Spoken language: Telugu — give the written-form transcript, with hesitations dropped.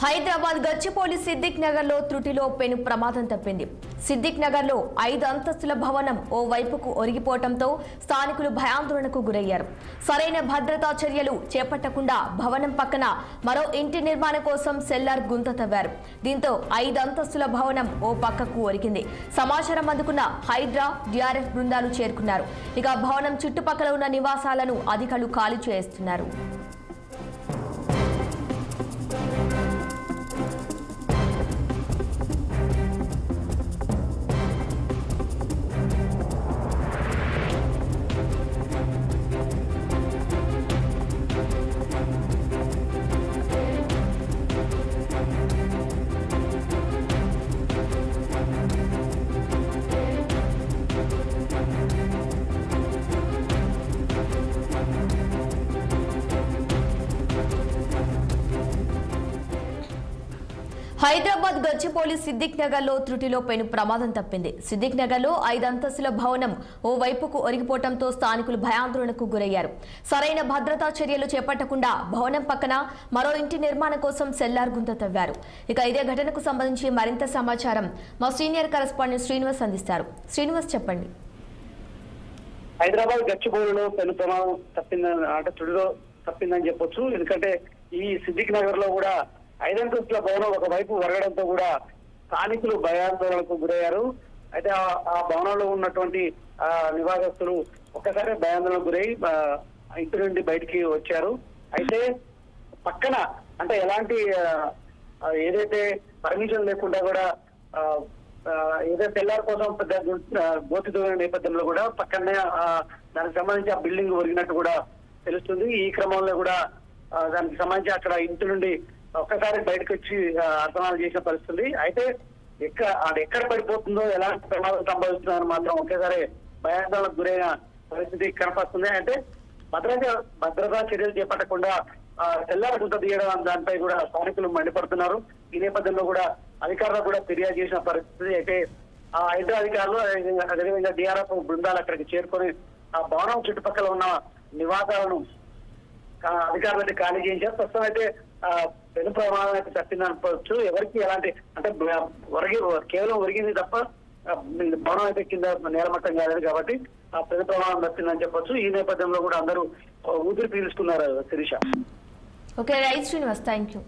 హైదరాబాద్ గచ్చిబౌలి సిద్దిక్ నగర్ లో త్రుటిలో పెను ప్రమాదం తప్పింది. సిద్దిక్ నగర్ లో 5 అంతస్తుల భవనం ఓ వైపుకు ఒరిగిపోవడంతో స్థానికులు భయాందోళనకు గురయ్యారు. సరైన భద్రతా చర్యలు చేపట్టకుండా భవనం పక్కన మరో ఇంటి నిర్మాణం కోసం సెల్లార్ గుంత తవ్వారు. దీంతో 5 అంతస్తుల భవనం ఓ పక్కకు ఒరిగింది. సమాచారం అందుకున్న హైడ్రా, డిఆర్ఎఫ్ బృందాలు చేరుకున్నారు. ఇక భవనం చుట్టుపక్కల ఉన్న నివాసాలను అధికారులు ఖాళీ చేస్తున్నారు. హైదరాబాద్ గచ్చిబౌలి సిద్దిక్ నగర్ లో త్రుటిలో పెను ప్రమాదం తప్పింది. సిద్దిక్ నగర్ లో 5 అంతస్తుల భవనం ఓ వైపుకు ఒరిగిపోవడంతో స్థానికులు భయాందోళనకు గురయ్యారు. సరైన భద్రతా చర్యలు చేపట్టకుండా భవనం పక్కన మరో ఇంటి నిర్మాణం కోసం సెల్లార్ గుంత తవ్వారు. ఇక ఇదే ఘటనకు సంబంధించి మరింత సమాచారం మా సీనియర్ కరెస్పాండెంట్ శ్రీనివాస్ అందిస్తారు. శ్రీనివాస్, చెప్పండి. హైదరాబాద్ గచ్చిబౌలిలో పెను ప్రమాదం తప్పిందని చెప్పొచ్చు. ఎందుకంటే ఈ సిద్దిక్ నగర్ లో కూడా 5 అంతస్తుల భవనం ఒకవైపు వరగడంతో కూడా స్థానికులు భయాందోళనకు గురయ్యారు. అయితే ఆ భవనంలో ఉన్నటువంటి నివాసస్తులు ఒక్కసారి భయాందోళనకు గురై ఇంటి నుండి బయటికి వచ్చారు. అయితే పక్కన అంటే ఎలాంటి ఏదైతే పర్మిషన్ లేకుండా కూడా ఏదైతే తెల్లారి కోసం పెద్ద గోతి దూరిన నేపథ్యంలో కూడా పక్కనే దానికి సంబంధించి ఆ బిల్డింగ్ ఒరిగినట్టు కూడా తెలుస్తుంది. ఈ క్రమంలో కూడా దానికి సంబంధించి అక్కడ ఇంటి నుండి ఒక్కసారి బయటకు వచ్చి అర్థనాలు చేసిన పరిస్థితి. అయితే ఎక్కడ పడిపోతుందో, ఎలాంటి ప్రమాదం సంభవిస్తుందని మాత్రం ఒకేసారి భయాందోళనకు గురైన పరిస్థితి కనపడుతుంది. అంటే భద్రతా చర్యలు చేపట్టకుండా తెల్లారి గుంత తీయడం దానిపై కూడా స్థానికులు మండిపడుతున్నారు. ఈ నేపథ్యంలో కూడా అధికారులకు కూడా ఫిర్యాదు చేసిన పరిస్థితి. అయితే ఆ హైడ్రా అధికారులు అదేవిధంగా డిఆర్ఎఫ్ బృందాలు అక్కడికి చేరుకొని ఆ భవనం చుట్టుపక్కల ఉన్న నివాసాలను అధికారులకి ఖాళీ చేయించారు. ప్రస్తుతం అయితే పెను ప్రమాదం అయితే తప్పిందనుకోవచ్చు. ఎవరికి ఎలాంటి అంటే కేవలం ఒరిగింది తప్ప భవనం అయితే కింద నేలమట్టం కాలేదు కాబట్టి ఆ పెను ప్రమాదం తప్పిందని చెప్పొచ్చు. ఈ నేపథ్యంలో కూడా అందరూ ఊపిరి పీల్చుకున్నారు. Sirisha. Okay, right Srinivas, thank you.